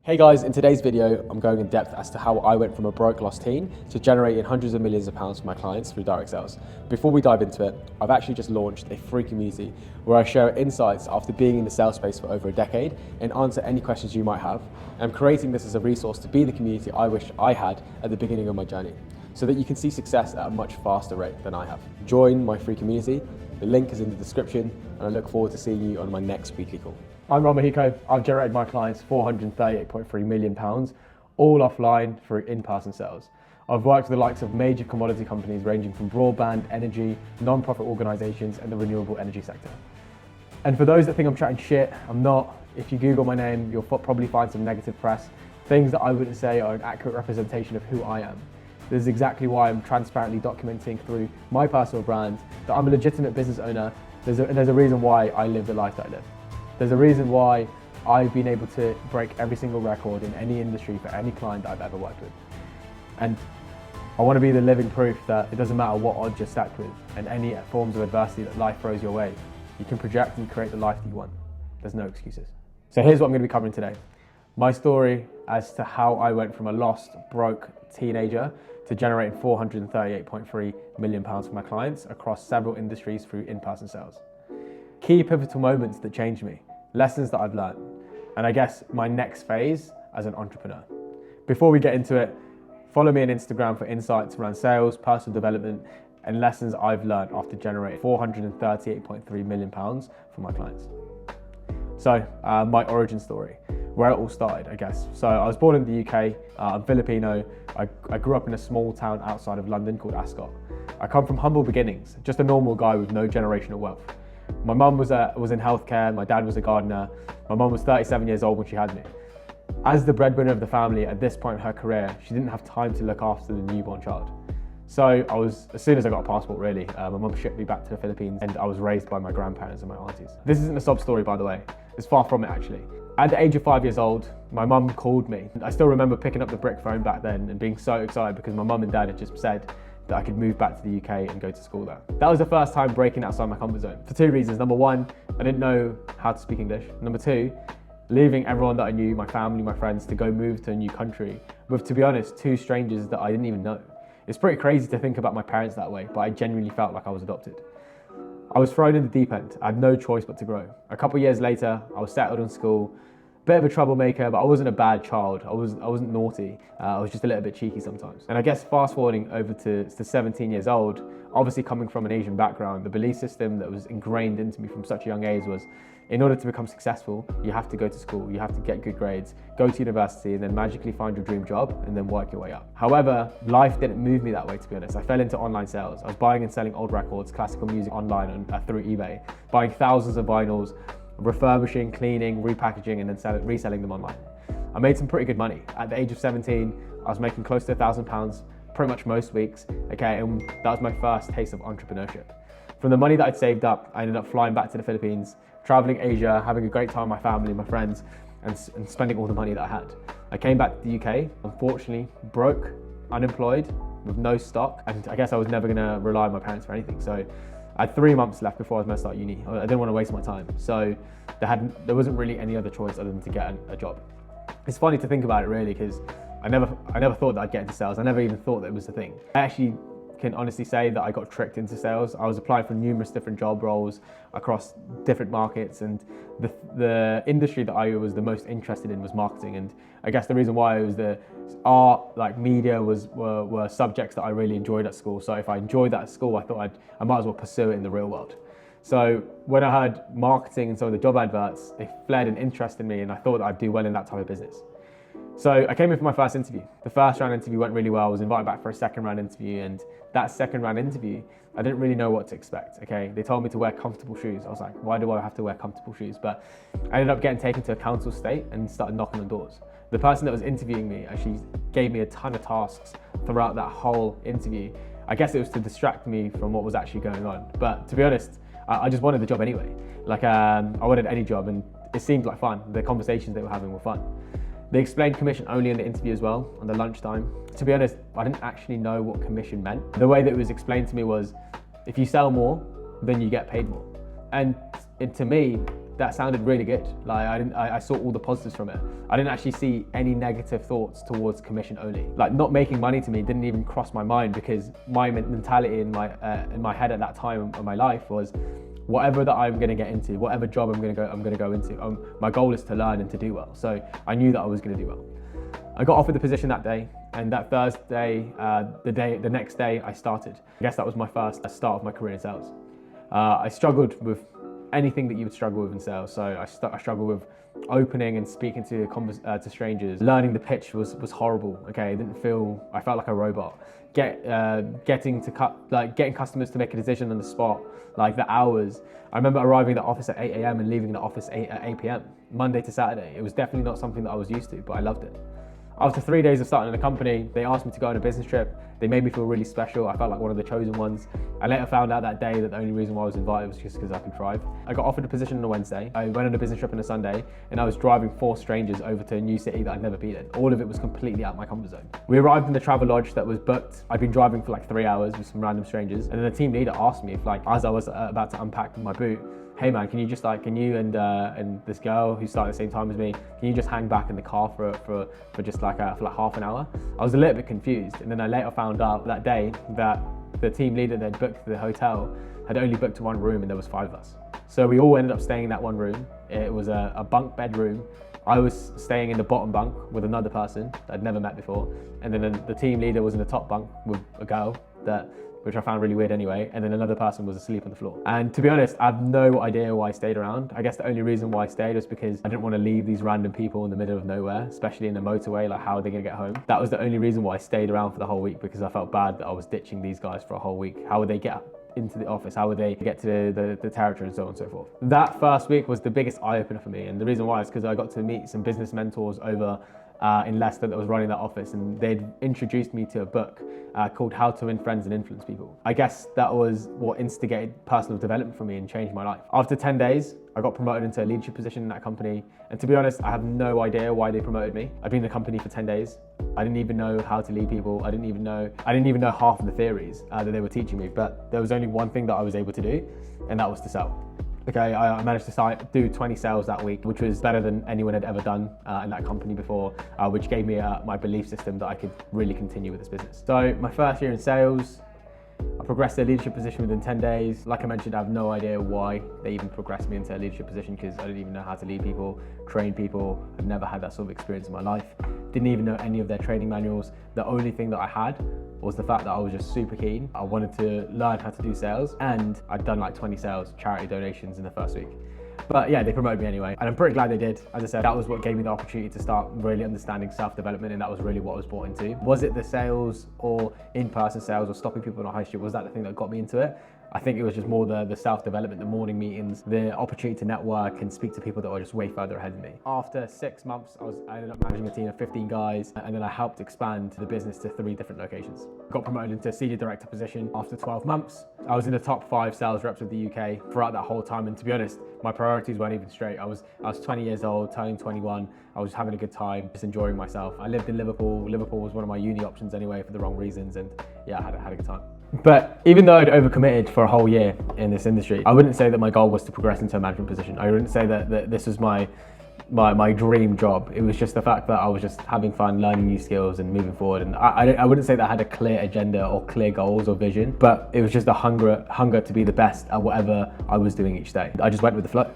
Hey guys, in today's video, I'm going in depth as to how I went from a broke lost teen to generating hundreds of millions of pounds for my clients through direct sales. Before we dive into it, I've actually just launched a free community where I share insights after being in the sales space for over a decade and answer any questions you might have. I'm creating this as a resource to be the community I wish I had at the beginning of my journey, so that you can see success at a much faster rate than I have. Join my free community. The link is in the description, and I look forward to seeing you on my next weekly call. I'm Ron Mahiko. I've generated my clients £438.3 million, all offline through in-person sales. I've worked with the likes of major commodity companies ranging from broadband, energy, non-profit organisations and the renewable energy sector. And for those that think I'm chatting shit, I'm not. If you Google my name, you'll probably find some negative press, things that I wouldn't say are an accurate representation of who I am. This is exactly why I'm transparently documenting through my personal brand that I'm a legitimate business owner. There's a reason why I live the life that I live. There's a reason why I've been able to break every single record in any industry for any client that I've ever worked with. And I want to be the living proof that it doesn't matter what odds you're stacked with and any forms of adversity that life throws your way, you can project and create the life that you want. There's no excuses. So here's what I'm going to be covering today. My story as to how I went from a lost, broke teenager to generating £438.3 million for my clients across several industries through in-person sales. Key pivotal moments that changed me, lessons that I've learned, and I guess my next phase as an entrepreneur. Before we get into it, follow me on Instagram for insights around sales, personal development, and lessons I've learned after generating £438.3 million for my clients. So my origin story, where it all started, I guess. So I was born in the UK, I'm Filipino. I grew up in a small town outside of London called Ascot. I come from humble beginnings, just a normal guy with no generational wealth. My mum was in healthcare, my dad was a gardener. My mum was 37 years old when she had me. As the breadwinner of the family at this point in her career, she didn't have time to look after the newborn child. So as soon as I got a passport really, my mum shipped me back to the Philippines and I was raised by my grandparents and my aunties. This isn't a sob story, by the way. It's far from it actually. At the age of 5 years old, my mum called me. I still remember picking up the brick phone back then and being so excited because my mum and dad had just said that I could move back to the UK and go to school there. That was the first time breaking outside my comfort zone for two reasons. Number one, I didn't know how to speak English. Number two, leaving everyone that I knew, my family, my friends, to go move to a new country with, to be honest, two strangers that I didn't even know. It's pretty crazy to think about my parents that way, but I genuinely felt like I was adopted. I was thrown in the deep end. I had no choice but to grow. A couple of years later, I was settled in school. Bit of a troublemaker, but I wasn't a bad child. I wasn't naughty. I was just a little bit cheeky sometimes. And I guess fast forwarding over to 17 years old, obviously coming from an Asian background, the belief system that was ingrained into me from such a young age was, in order to become successful, you have to go to school, you have to get good grades, go to university, and then magically find your dream job, and then work your way up. However, life didn't move me that way, to be honest. I fell into online sales. I was buying and selling old records, classical music online through eBay, buying thousands of vinyls, refurbishing, cleaning, repackaging, and then reselling them online. I made some pretty good money. At the age of 17, I was making close to £1,000 pretty much most weeks, okay, and that was my first taste of entrepreneurship. From the money that I'd saved up, I ended up flying back to the Philippines, traveling Asia, having a great time with my family, my friends, and spending all the money that I had. I came back to the UK, unfortunately, broke, unemployed, with no stock, and I guess I was never gonna rely on my parents for anything. So I had 3 months left before I was meant to start uni. I didn't want to waste my time. So there wasn't really any other choice other than to get a job. It's funny to think about it really, because I never thought that I'd get into sales. I never even thought that it was a thing. I actually can honestly say that I got tricked into sales. I was applying for numerous different job roles across different markets, and the industry that I was the most interested in was marketing. And I guess the reason why it was the art, like media, were subjects that I really enjoyed at school. So if I enjoyed that at school, I thought I might as well pursue it in the real world. So when I heard marketing and some of the job adverts, it flared an interest in me, and I thought that I'd do well in that type of business. So I came in for my first interview. The first round interview went really well. I was invited back for a second round interview, and that second round interview, I didn't really know what to expect, okay? They told me to wear comfortable shoes. I was like, why do I have to wear comfortable shoes? But I ended up getting taken to a council estate and started knocking on doors. The person that was interviewing me actually gave me a ton of tasks throughout that whole interview. I guess it was to distract me from what was actually going on. But to be honest, I just wanted the job anyway. Like I wanted any job, and it seemed like fun. The conversations they were having were fun. They explained commission only in the interview as well, on the lunchtime. To be honest, I didn't actually know what commission meant. The way that it was explained to me was, if you sell more, then you get paid more. And to me, that sounded really good. Like I saw all the positives from it. I didn't actually see any negative thoughts towards commission only. Like not making money to me didn't even cross my mind, because my mentality in my head at that time of my life was, whatever that I'm going to get into, whatever job I'm going to go into, my goal is to learn and to do well. So I knew that I was going to do well. I got offered the position that day, and that Thursday, the next day, I started. I guess that was my first start of my career in sales. I struggled with anything that you would struggle with in sales. So I struggled with opening and speaking to strangers. Learning the pitch was horrible. Okay, I felt like a robot. Getting customers to make a decision on the spot, like the hours. I remember arriving at the office at 8 a.m. and leaving the office at 8 p.m. Monday to Saturday. It was definitely not something that I was used to, but I loved it. After 3 days of starting in the company, they asked me to go on a business trip. They made me feel really special. I felt like one of the chosen ones. I later found out that day that the only reason why I was invited was just because I could drive. I got offered a position on a Wednesday. I went on a business trip on a Sunday, and I was driving 4 strangers over to a new city that I'd never been in. All of it was completely out of my comfort zone. We arrived in the travel lodge that was booked. I'd been driving for like 3 hours with some random strangers, and then the team leader asked me if, like, as I was about to unpack my boot, hey man, can you and this girl who started at the same time as me, can you just hang back in the car for just like half an hour? I was a little bit confused, and then I later found out that day that the team leader that booked the hotel had only booked 1 room, and there was 5 of us. So we all ended up staying in that 1 room. It was a bunk bedroom. I was staying in the bottom bunk with another person that I'd never met before, and then the team leader was in the top bunk with a girl which I found really weird anyway, and then another person was asleep on the floor. And to be honest, I have no idea why I stayed around. I guess the only reason why I stayed was because I didn't want to leave these random people in the middle of nowhere, especially in the motorway. Like, how are they gonna get home? That was the only reason why I stayed around for the whole week, because I felt bad that I was ditching these guys for a whole week. How would they get into the office? How would they get to the territory, and so on and so forth? That first week was the biggest eye-opener for me, and the reason why is because I got to meet some business mentors over in Leicester that was running that office, and they'd introduced me to a book called How to Win Friends and Influence People. I guess that was what instigated personal development for me and changed my life. After 10 days, I got promoted into a leadership position in that company, and to be honest, I have no idea why they promoted me. I've been in the company for 10 days. I didn't even know how to lead people. I didn't even know half of the theories that they were teaching me, but there was only one thing that I was able to do, and that was to sell. Okay, I managed to do 20 sales that week, which was better than anyone had ever done in that company before, which gave me my belief system that I could really continue with this business. So my first year in sales, I progressed to a leadership position within 10 days. Like I mentioned, I have no idea why they even progressed me into a leadership position, because I didn't even know how to lead people, train people. I've never had that sort of experience in my life. Didn't even know any of their training manuals. The only thing that I had was the fact that I was just super keen. I wanted to learn how to do sales, and I'd done like 20 sales, charity donations in the first week. But yeah, they promoted me anyway, and I'm pretty glad they did. As I said, that was what gave me the opportunity to start really understanding self-development, and that was really what I was brought into. Was it the sales or in-person sales or stopping people on a high street? Was that the thing that got me into it? I think it was just more the self-development, the morning meetings, the opportunity to network and speak to people that were just way further ahead of me. After 6 months, I ended up managing a team of 15 guys, and then I helped expand the business to 3 different locations. Got promoted into a senior director position after 12 months. I was in the top 5 sales reps of the UK throughout that whole time, and to be honest, my priorities weren't even straight. I was 20 years old, turning 21. I was having a good time, just enjoying myself. I lived in Liverpool. Liverpool was one of my uni options anyway, for the wrong reasons, and yeah, I had a good time. But even though I'd overcommitted for a whole year in this industry, I wouldn't say that my goal was to progress into a management position. I wouldn't say that this was my dream job. It was just the fact that I was just having fun, learning new skills and moving forward. And I wouldn't say that I had a clear agenda or clear goals or vision, but it was just a hunger to be the best at whatever I was doing each day. I just went with the flow.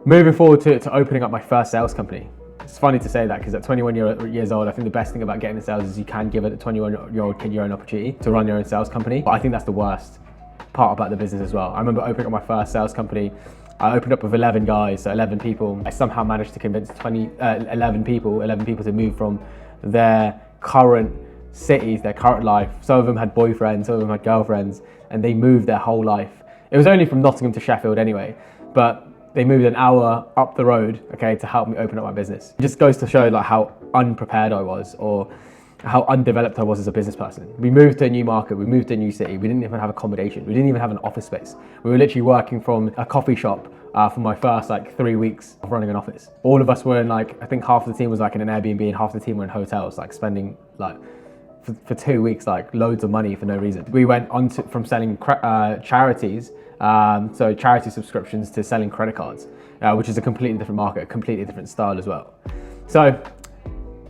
Moving forward to opening up my first sales company. It's funny to say that, because at 21 years old, I think the best thing about getting into sales is you can give a 21-year-old kid your own opportunity to run your own sales company. But I think that's the worst part about the business as well. I remember opening up my first sales company. I opened up with 11 guys, so 11 people. I somehow managed to convince 11 people to move from their current cities, their current life. Some of them had boyfriends, some of them had girlfriends, and they moved their whole life. It was only from Nottingham to Sheffield anyway, but they moved an hour up the road, okay, to help me open up my business. It just goes to show like how unprepared I was, or how undeveloped I was as a business person. We moved to a new market, we moved to a new city, we didn't even have accommodation, we didn't even have an office space. We were literally working from a coffee shop for my first 3 weeks of running an office. All of us were in I think half the team was in an Airbnb, and half the team were in hotels, spending for 2 weeks, like loads of money for no reason. We went on from selling charities, so charity subscriptions, to selling credit cards, which is a completely different market, a completely different style as well. So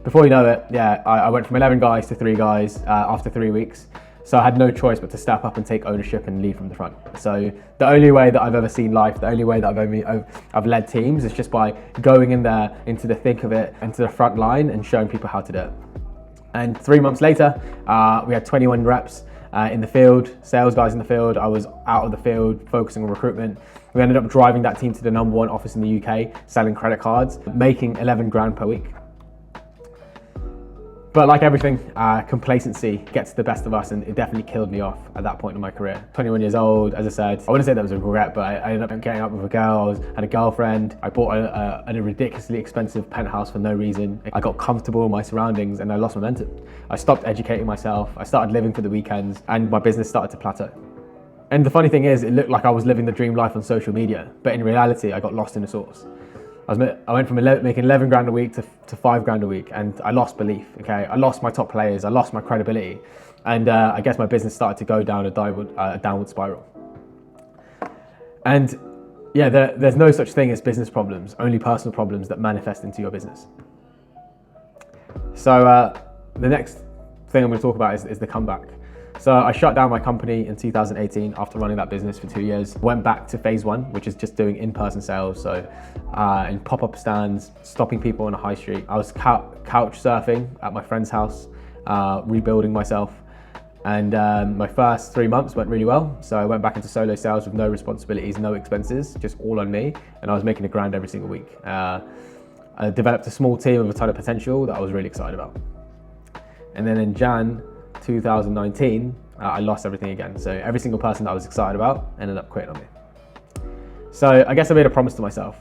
before you know it, yeah, I went from 11 guys to 3 guys after 3 weeks. So I had no choice but to step up and take ownership and lead from the front. So the only way that I've ever seen life, the only way that I've led teams is just by going in there, into the thick of it, into the front line and showing people how to do it. And 3 months later, we had 21 reps in the field, sales guys in the field. I was out of the field focusing on recruitment. We ended up driving that team to the #1 office in the UK, selling credit cards, making 11 grand per week. But like everything, complacency gets the best of us, and it definitely killed me off at that point in my career. 21 years old, as I said, I wouldn't say that was a regret, but I ended up getting up with a girl, had a girlfriend. I bought a ridiculously expensive penthouse for no reason. I got comfortable in my surroundings and I lost momentum. I stopped educating myself, I started living for the weekends, and my business started to plateau. And the funny thing is, it looked like I was living the dream life on social media, but in reality, I got lost in the sauce. I went from making 11 grand a week to 5 grand a week, and I lost belief, okay? I lost my top players, I lost my credibility, and I guess my business started to go down a downward spiral. And yeah, there's no such thing as business problems, only personal problems that manifest into your business. So the next thing I'm going to talk about is the comeback. So I shut down my company in 2018 after running that business for 2 years. Went back to phase 1, which is just doing in-person sales. So in pop-up stands, stopping people on a high street. I was couch surfing at my friend's house, rebuilding myself. And my first 3 months went really well. So I went back into solo sales with no responsibilities, no expenses, just all on me. And I was making $1 grand every single week. I developed a small team with a ton of potential that I was really excited about. And then in Jan 2019, I lost everything again. So every single person that I was excited about ended up quitting on me. So I guess I made a promise to myself.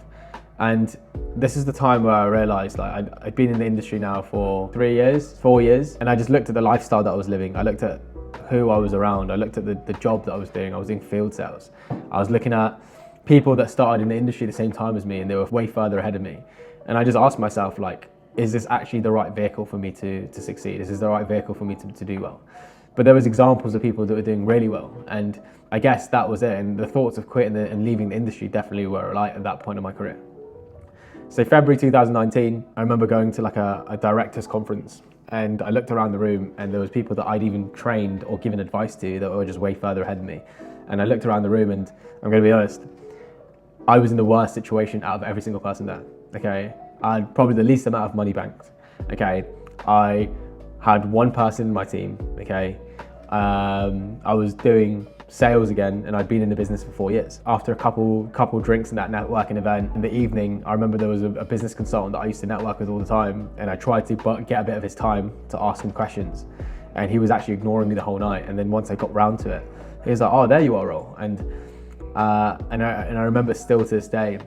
And this is the time where I realized, like, I'd been in the industry now for 4 years, and I just looked at the lifestyle that I was living. I looked at who I was around. I looked at the job that I was doing. I was doing field sales. I was looking at people that started in the industry at the same time as me, and they were way further ahead of me. And I just asked myself, like, is this actually the right vehicle for me to succeed? Is this the right vehicle for me to do well? But there was examples of people that were doing really well. And I guess that was it. And the thoughts of quitting and leaving the industry definitely were a light at that point in my career. So February 2019, I remember going to like a director's conference, and I looked around the room and there was people that I'd even trained or given advice to that were just way further ahead of me. And I looked around the room, and I'm gonna be honest, I was in the worst situation out of every single person there, okay? I had probably the least amount of money banked, okay? I had one person in my team, okay? I was doing sales again, and I'd been in the business for 4 years. After a couple drinks in that networking event in the evening, I remember there was a business consultant that I used to network with all the time, and I tried to get a bit of his time to ask him questions, and he was actually ignoring me the whole night. And then once I got round to it, he was like, "Oh, there you are, Ro." And I remember still to this day,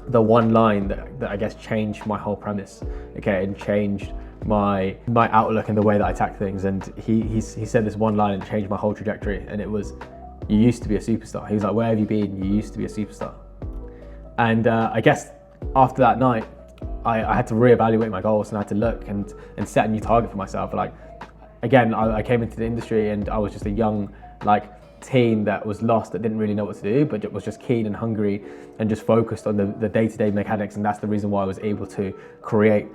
the one line that I guess changed my whole premise, okay, and changed my outlook and the way that I attack things. And he said this one line and changed my whole trajectory, and it was, "You used to be a superstar." He was like, "Where have you been? You used to be a superstar." And I guess after that night, I had to reevaluate my goals, and I had to look and set a new target for myself. Like, again, I came into the industry and I was just a young, like, teen that was lost, that didn't really know what to do, but was just keen and hungry and just focused on the day-to-day mechanics. And that's the reason why I was able to create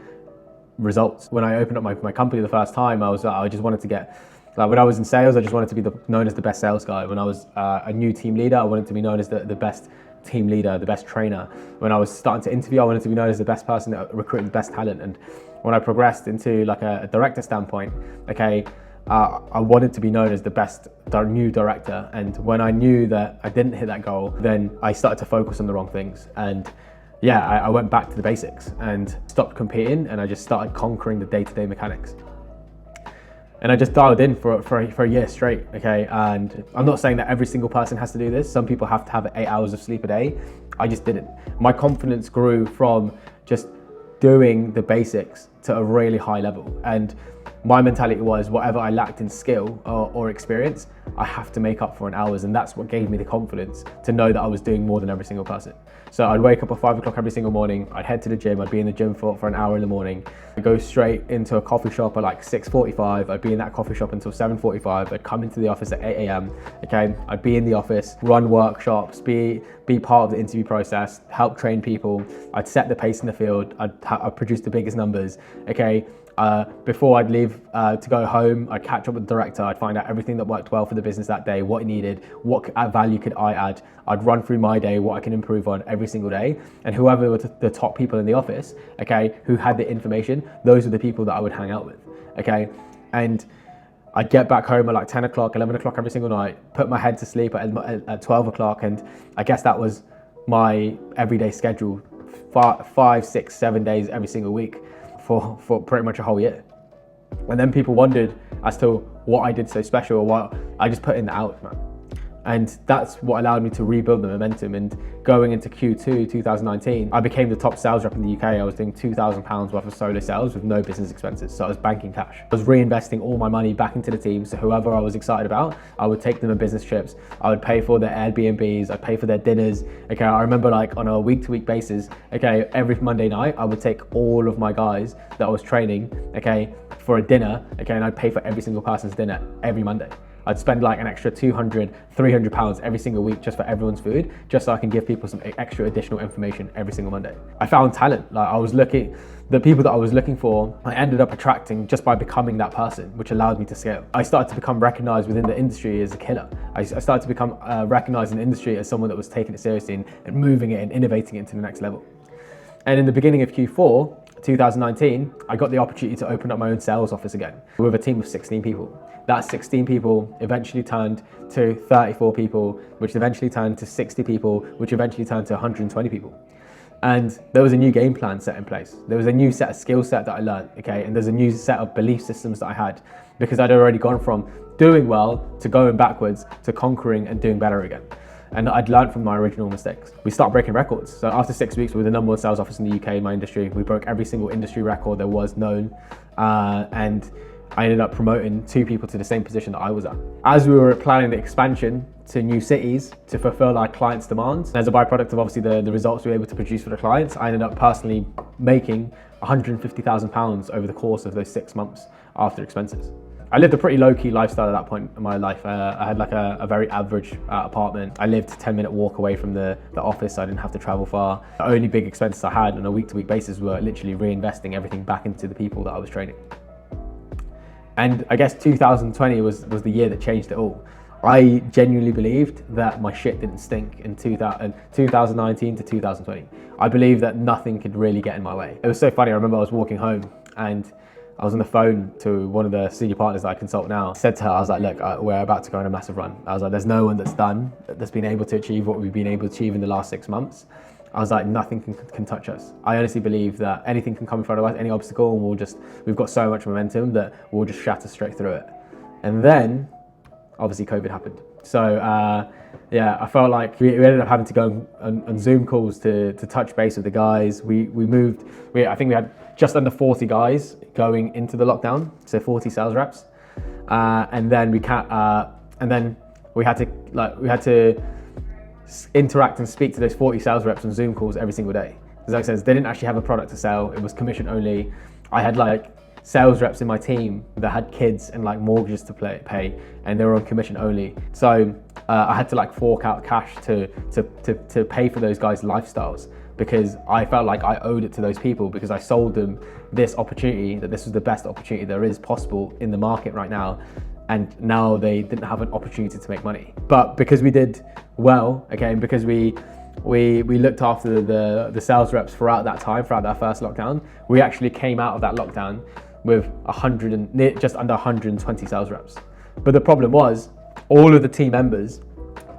results. When I opened up my company the first time, I just wanted to get, like, when I was in sales, I just wanted to be known as the best sales guy. When I was a new team leader, I wanted to be known as the best team leader, the best trainer. When I was starting to interview, I wanted to be known as the best person that recruited the best talent. And when I progressed into like a director standpoint, okay, I wanted to be known as the best new director. And when I knew that I didn't hit that goal, then I started to focus on the wrong things. And yeah, I went back to the basics and stopped competing, and I just started conquering the day-to-day mechanics. And I just dialed in for a year straight, okay? And I'm not saying that every single person has to do this. Some people have to have 8 hours of sleep a day. I just didn't. My confidence grew from just doing the basics to a really high level. And my mentality was, whatever I lacked in skill or experience, I have to make up for in hours. And that's what gave me the confidence to know that I was doing more than every single person. So I'd wake up at 5 o'clock every single morning, I'd head to the gym, I'd be in the gym for an hour in the morning, I'd go straight into a coffee shop at like 6:45. I'd be in that coffee shop until 7:45. I'd come into the office at 8 a.m. Okay, I'd be in the office, run workshops, be part of the interview process, help train people. I'd set the pace in the field. I'd produce the biggest numbers. Okay. Before I'd leave to go home, I'd catch up with the director. I'd find out everything that worked well for the business that day, what it needed, what value could I add. I'd run through my day, what I can improve on every single day. And whoever were the top people in the office, okay, who had the information, those are the people that I would hang out with, okay? And I'd get back home at like 10 o'clock, 11 o'clock every single night, put my head to sleep at 12 o'clock. And I guess that was my everyday schedule, 5, 6, 7 days every single week. For pretty much a whole year. And then people wondered as to what I did so special, or what I just put in the hours, man. And that's what allowed me to rebuild the momentum. And going into Q2 2019, I became the top sales rep in the UK. I was doing £2,000 worth of solo sales with no business expenses. So I was banking cash. I was reinvesting all my money back into the team. So whoever I was excited about, I would take them on business trips. I would pay for their Airbnbs. I'd pay for their dinners. Okay, I remember like on a week-to-week basis, okay, every Monday night, I would take all of my guys that I was training, okay, for a dinner, okay, and I'd pay for every single person's dinner every Monday. I'd spend like an extra £200, £300 every single week just for everyone's food, just so I can give people some extra additional information every single Monday. I found talent. Like the people that I was looking for, I ended up attracting just by becoming that person, which allowed me to scale. I started to become recognized within the industry as a killer. I started to become recognized in the industry as someone that was taking it seriously and moving it and innovating it to the next level. And in the beginning of Q4 2019, I got the opportunity to open up my own sales office again with a team of 16 people. That 16 people eventually turned to 34 people, which eventually turned to 60 people, which eventually turned to 120 people. And there was a new game plan set in place. There was a new set of skill set that I learned, okay? And there's a new set of belief systems that I had, because I'd already gone from doing well to going backwards to conquering and doing better again. And I'd learned from my original mistakes. We started breaking records. So after 6 weeks, we were the number one sales office in the UK in my industry. We broke every single industry record there was known. And I ended up promoting 2 people to the same position that I was at. As we were planning the expansion to new cities to fulfill our clients' demands, as a byproduct of obviously the results we were able to produce for the clients, I ended up personally making £150,000 over the course of those 6 months after expenses. I lived a pretty low-key lifestyle at that point in my life. I had like a very average apartment. I lived a 10-minute walk away from the office, so I didn't have to travel far. The only big expenses I had on a week-to-week basis were literally reinvesting everything back into the people that I was training. And I guess 2020 was the year that changed it all. I genuinely believed that my shit didn't stink in 2019 to 2020. I believed that nothing could really get in my way. It was so funny. I remember I was walking home and I was on the phone to one of the senior partners that I consult now. I said to her, I was like, look, we're about to go on a massive run. I was like, there's no one that's been able to achieve what we've been able to achieve in the last 6 months. I was like, nothing can touch us. I honestly believe that anything can come in front of us, any obstacle, and we've got so much momentum that we'll just shatter straight through it. And then, obviously, COVID happened. So, yeah, I felt like we ended up having to go on Zoom calls to touch base with the guys. I think we had just under 40 guys going into the lockdown, so 40 sales reps. And then we had to interact and speak to those 40 sales reps on Zoom calls every single day. As I said, they didn't actually have a product to sell. It was commission only. I had like sales reps in my team that had kids and like mortgages to pay, and they were on commission only. So I had to like fork out cash to pay for those guys' lifestyles, because I felt like I owed it to those people, because I sold them this opportunity, that this was the best opportunity there is possible in the market right now. And now they didn't have an opportunity to make money. But because we did well, okay, and because we looked after the sales reps throughout that time, throughout that first lockdown, we actually came out of that lockdown with just under 120 sales reps. But the problem was, all of the team members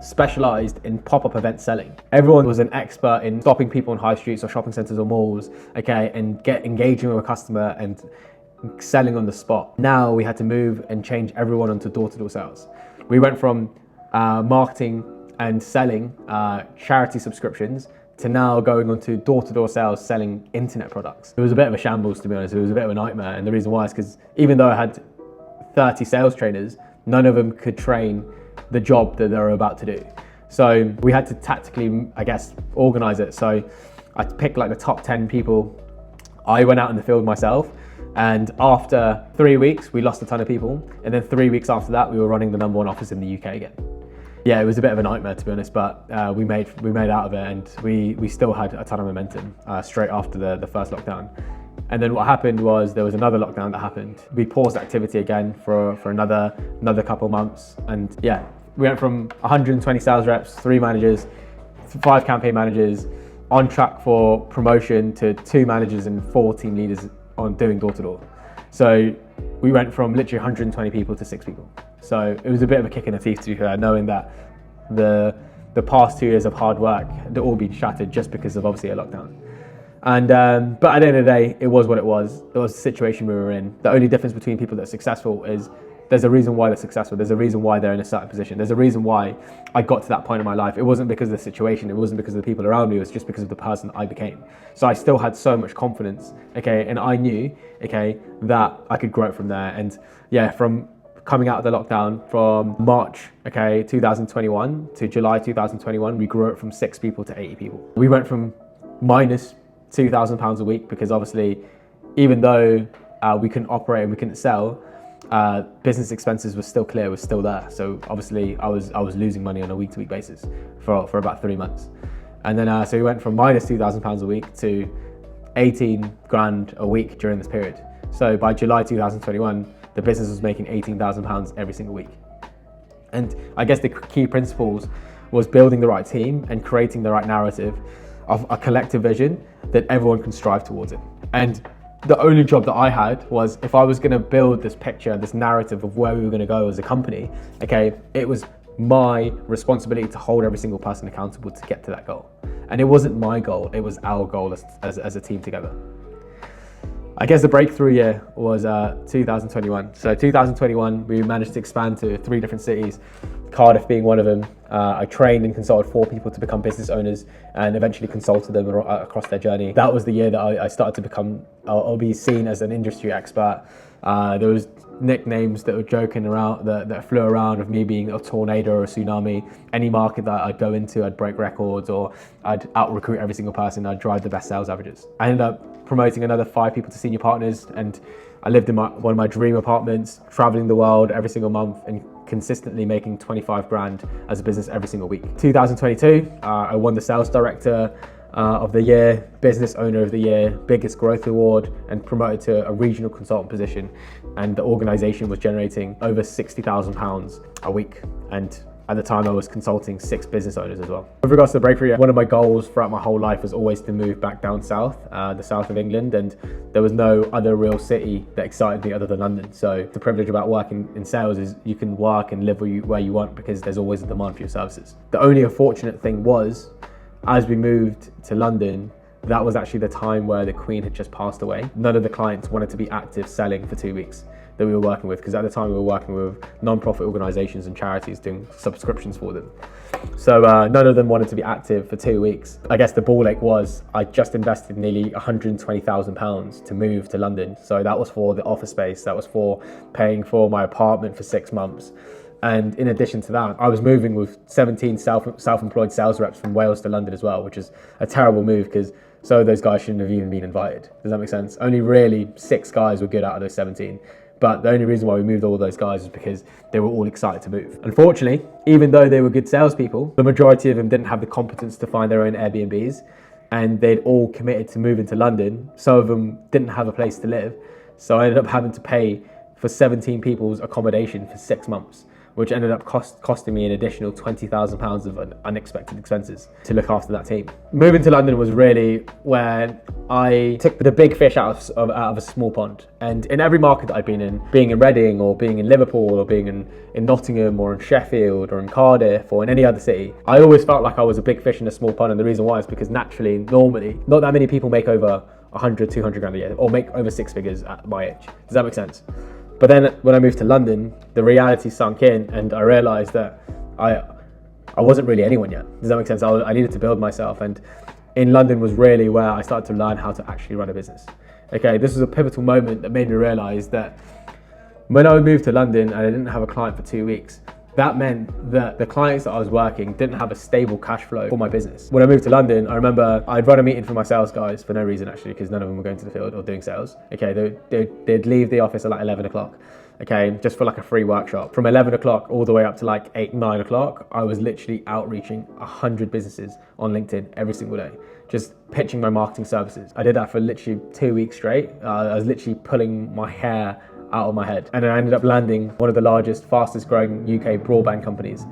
specialized in pop-up event selling. Everyone was an expert in stopping people on high streets or shopping centers or malls, okay, and engaging with a customer and selling on the spot. Now we had to move and change everyone onto door-to-door sales. We went from marketing and selling charity subscriptions to now going on to door-to-door sales, selling internet products. It was a bit of a shambles, to be honest. It was a bit of a nightmare. And the reason why is because even though I had 30 sales trainers, none of them could train the job that they were about to do. So we had to tactically, I guess, organize it. So I picked like the top 10 people. I went out in the field myself And after 3 weeks, we lost a ton of people. And then 3 weeks after that, we were running the #1 office in the UK again. Yeah, it was a bit of a nightmare, to be honest, but we made out of it, and we still had a ton of momentum straight after the first lockdown. And then what happened was there was another lockdown that happened. We paused activity again for another couple of months. And yeah, we went from 120 sales reps, 3 managers, 5 campaign managers, on track for promotion to 2 managers and 4 team leaders on doing door-to-door. So we went from literally 120 people to 6 people. So it was a bit of a kick in the teeth, to be fair, knowing that the past 2 years of hard work had all been shattered just because of obviously a lockdown. And but at the end of the day, it was what it was. It was the situation we were in. The only difference between people that are successful is there's a reason why they're successful. There's a reason why they're in a certain position. There's a reason why I got to that point in my life. It wasn't because of the situation. It wasn't because of the people around me. It was just because of the person I became. So I still had so much confidence, okay, and I knew, okay, that I could grow it from there. And yeah, from coming out of the lockdown from March, okay, 2021 to July 2021, we grew it from 6 people to 80 people. We went from minus £2,000 a week because obviously, even though we couldn't operate and we couldn't sell, business expenses were still clear, was still there. So obviously I was losing money on a week-to-week basis for about 3 months. And then so we went from minus £2,000 a week to 18 grand a week during this period. So by July 2021, the business was making £18,000 every single week. And I guess the key principles was building the right team and creating the right narrative of a collective vision that everyone can strive towards it. And the only job that I had was, if I was going to build this picture, this narrative of where we were going to go as a company, okay, it was my responsibility to hold every single person accountable to get to that goal. And it wasn't my goal, it was our goal as a team together. I guess the breakthrough year was 2021. So 2021, we managed to expand to 3 different cities, Cardiff being one of them. I trained and consulted 4 people to become business owners and eventually consulted them across their journey. That was the year that I started to become, I'll be seen as an industry expert. There was nicknames that were joking around, that flew around of me being a tornado or a tsunami. Any market that I'd go into, I'd break records, or I'd out-recruit every single person. I'd drive the best sales averages. I ended up promoting another 5 people to senior partners, and I lived in one of my dream apartments, traveling the world every single month and consistently making 25 grand as a business every single week. 2022, I won the sales director of the year, business owner of the year, biggest growth award, and promoted to a regional consultant position. And the organization was generating over £60,000 a week. And at the time I was consulting 6 business owners as well. With regards to the breakthrough, one of my goals throughout my whole life was always to move back down south, the south of England, and there was no other real city that excited me other than London. So the privilege about working in sales is you can work and live where you want because there's always a demand for your services. The only unfortunate thing was, as we moved to London, that was actually the time where the Queen had just passed away. None of the clients wanted to be active selling for 2 weeks that we were working with, because at the time we were working with non-profit organizations and charities doing subscriptions for them. So none of them wanted to be active for 2 weeks. I guess the ball ache was I just invested nearly £120,000 to move to London. So that was for the office space, that was for paying for my apartment for 6 months. And in addition to that, I was moving with 17 self-employed sales reps from Wales to London as well, which is a terrible move because so those guys shouldn't have even been invited. Does that make sense? Only really 6 guys were good out of those 17. But the only reason why we moved all those guys is because they were all excited to move. Unfortunately, even though they were good salespeople, the majority of them didn't have the competence to find their own Airbnbs, and they'd all committed to moving to London. Some of them didn't have a place to live. So I ended up having to pay for 17 people's accommodation for 6 months, which ended up costing me an additional £20,000 of unexpected expenses to look after that team. Moving to London was really where I took the big fish out of a small pond. And in every market that I've been in, being in Reading or being in Liverpool or being in Nottingham or in Sheffield or in Cardiff or in any other city, I always felt like I was a big fish in a small pond. And the reason why is because naturally, normally, not that many people make over 100, 200 grand a year or make over 6 figures at my age. Does that make sense? But then when I moved to London, the reality sunk in and I realized that I wasn't really anyone yet. Does that make sense? I needed to build myself, and in London was really where I started to learn how to actually run a business. Okay, this was a pivotal moment that made me realize that when I moved to London and I didn't have a client for 2 weeks, That meant that the clients that I was working didn't have a stable cash flow for my business. When I moved to London, I remember I'd run a meeting for my sales guys for no reason actually, because none of them were going to the field or doing sales. Okay, they'd leave the office at like 11 o'clock. Okay, just for like a free workshop. From 11 o'clock all the way up to like 8, 9 o'clock, I was literally outreaching 100 businesses on LinkedIn every single day, just pitching my marketing services. I did that for literally 2 weeks straight. I was literally pulling my hair out of my head. And then I ended up landing one of the largest, fastest growing UK broadband companies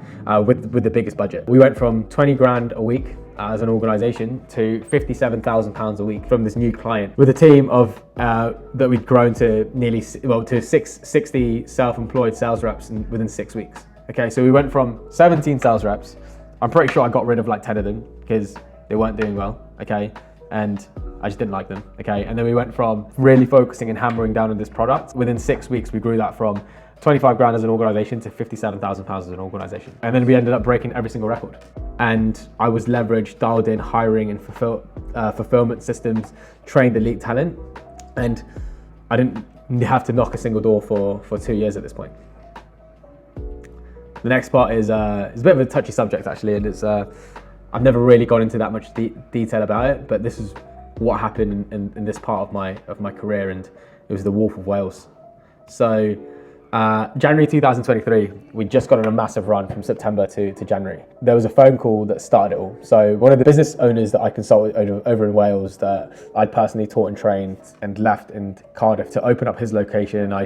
with the biggest budget. We went from 20 grand a week as an organization to £57,000 a week from this new client with a team of that we'd grown to to 60 self-employed sales reps within 6 weeks. Okay, so we went from 17 sales reps. I'm pretty sure I got rid of like 10 of them because they weren't doing well. Okay, and I just didn't like them, okay? And then we went from really focusing and hammering down on this product. Within 6 weeks, we grew that from 25 grand as an organization to 57,000 pounds as an organization. And then we ended up breaking every single record. And I was leveraged, dialed in hiring and fulfillment systems, trained elite talent. And I didn't have to knock a single door for 2 years at this point. The next part is a bit of a touchy subject actually, and it's I've never really gone into that much detail about it, but this is what happened in this part of my career, and it was the Wolf of Wales. So January 2023, we just got on a massive run from September to January. There was a phone call that started it all. So one of the business owners that I consulted over in Wales that I'd personally taught and trained and left in Cardiff to open up his location, I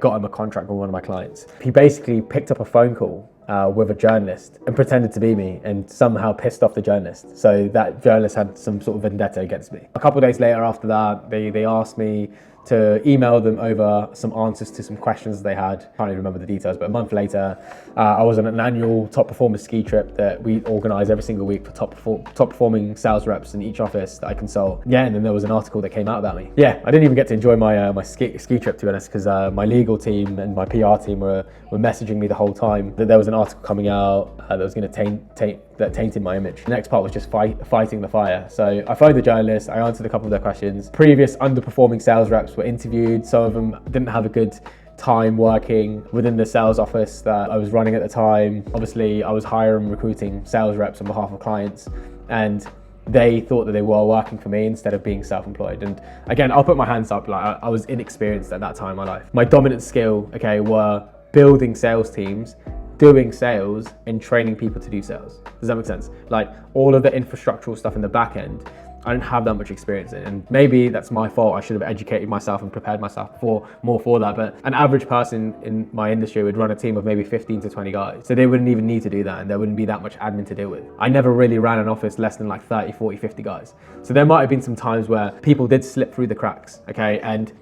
got him a contract with one of my clients. He basically picked up a phone call with a journalist and pretended to be me and somehow pissed off the journalist. So that journalist had some sort of vendetta against me. A couple of days later after that, they asked me to email them over some answers to some questions they had. Can't even remember the details, but a month later, I was on an annual top performers ski trip that we organise every single week for top performing sales reps in each office that I consult. Yeah, and then there was an article that came out about me. Yeah, I didn't even get to enjoy my ski trip, to be honest, because my legal team and my PR team were messaging me the whole time that there was an article coming out that was going to tainted my image. The next part was just fighting the fire. So I phoned the journalist, I answered a couple of their questions. Previous underperforming sales reps were interviewed. Some of them didn't have a good time working within the sales office that I was running at the time. Obviously, I was hiring and recruiting sales reps on behalf of clients, and they thought that they were working for me instead of being self-employed. And again, I'll put my hands up, like I was inexperienced at that time in my life. My dominant skill, okay, were building sales teams, doing sales and training people to do sales. Does that make sense? Like all of the infrastructural stuff in the back end, I didn't have that much experience in, and maybe that's my fault. I should have educated myself and prepared myself more for that. But an average person in my industry would run a team of maybe 15 to 20 guys. So they wouldn't even need to do that, and there wouldn't be that much admin to deal with. I never really ran an office less than like 30, 40, 50 guys. So there might have been some times where people did slip through the cracks, okay? And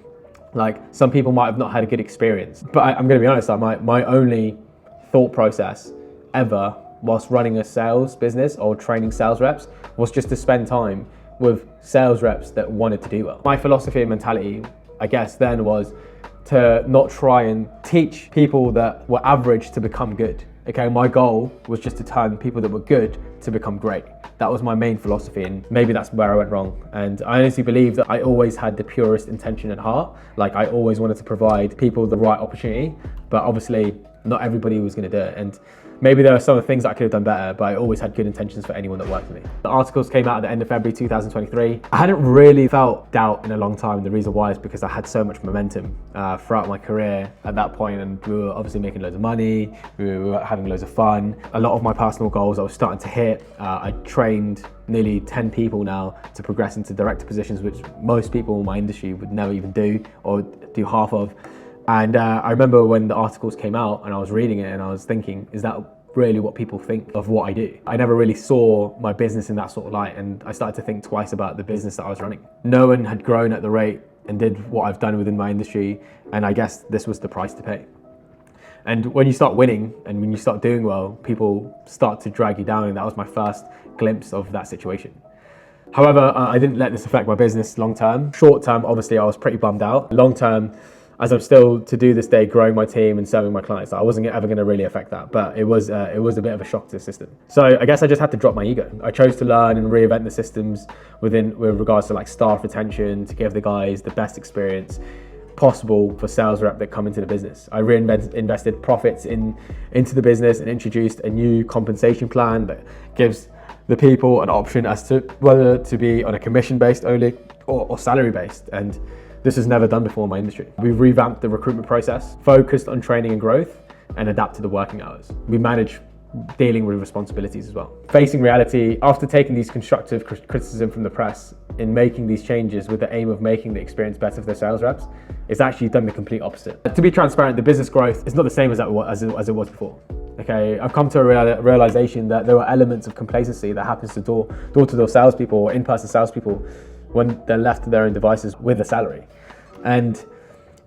like some people might have not had a good experience. But I'm gonna be honest, my only thought process ever whilst running a sales business or training sales reps was just to spend time with sales reps that wanted to do well. My philosophy and mentality, I guess then, was to not try and teach people that were average to become good. Okay, my goal was just to turn people that were good to become great. That was my main philosophy, and maybe that's where I went wrong. And I honestly believe that I always had the purest intention at heart. Like I always wanted to provide people the right opportunity, but obviously not everybody was going to do it. And maybe there are some things that I could have done better, but I always had good intentions for anyone that worked for me. The articles came out at the end of February 2023. I hadn't really felt doubt in a long time. The reason why is because I had so much momentum throughout my career at that point, and we were obviously making loads of money, we were having loads of fun. A lot of my personal goals I was starting to hit. I trained nearly 10 people now to progress into director positions, which most people in my industry would never even do or do half of. And I remember when the articles came out and I was reading it and I was thinking, is that really what people think of what I do? I never really saw my business in that sort of light, and I started to think twice about the business that I was running. No one had grown at the rate and did what I've done within my industry, and I guess this was the price to pay. And when you start winning and when you start doing well, people start to drag you down, and that was my first glimpse of that situation. However, I didn't let this affect my business long term. Short term, obviously, I was pretty bummed out. Long term, as I'm still to do this day growing my team and serving my clients, I wasn't ever going to really affect that, but it was a bit of a shock to the system. So I guess I just had to drop my ego. I chose to learn and reinvent the systems with regards to like staff retention, to give the guys the best experience. possible for sales rep that come into the business. I reinvested profits into the business and introduced a new compensation plan that gives the people an option as to whether to be on a commission based only or salary based. And this was never done before in my industry. We've revamped the recruitment process, focused on training and growth, and adapted the working hours. We manage dealing with responsibilities as well. Facing reality, after taking these constructive criticism from the press in making these changes with the aim of making the experience better for the sales reps, it's actually done the complete opposite. To be transparent, the business growth is not the same as it was before. Okay, I've come to a realization that there are elements of complacency that happens to door-to-door salespeople or in-person salespeople when they're left to their own devices with a salary. And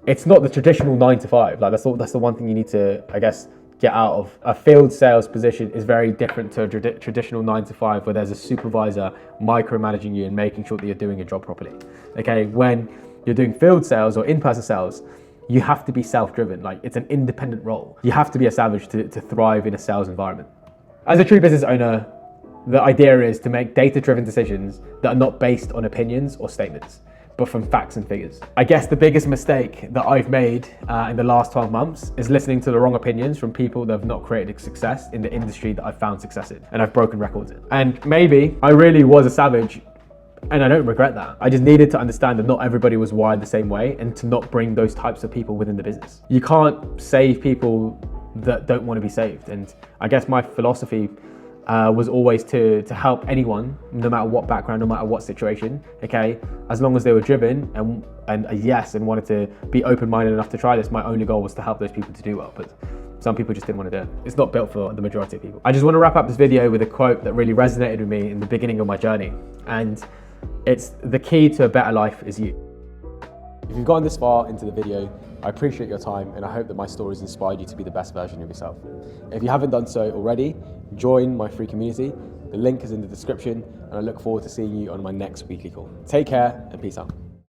it's not the traditional 9 to 5. Like that's the one thing you need to, I guess, get out of. A field sales position is very different to a traditional 9 to 5 where there's a supervisor micromanaging you and making sure that you're doing your job properly. Okay, when you're doing field sales or in-person sales, you have to be self-driven. Like it's an independent role. You have to be a savage to thrive in a sales environment. As a true business owner, the idea is to make data-driven decisions that are not based on opinions or statements, but from facts and figures. I guess the biggest mistake that I've made in the last 12 months is listening to the wrong opinions from people that have not created success in the industry that I've found success in and I've broken records in. And maybe I really was a savage, and I don't regret that. I just needed to understand that not everybody was wired the same way and to not bring those types of people within the business. You can't save people that don't want to be saved. And I guess my philosophy was always to help anyone, no matter what background, no matter what situation, okay? As long as they were driven and and wanted to be open-minded enough to try this, my only goal was to help those people to do well. But some people just didn't want to do it. It's not built for the majority of people. I just want to wrap up this video with a quote that really resonated with me in the beginning of my journey. And it's the key to a better life is you. If you've gotten this far into the video, I appreciate your time and I hope that my stories inspired you to be the best version of yourself. If you haven't done so already, join my free community. The link is in the description and I look forward to seeing you on my next weekly call. Take care and peace out.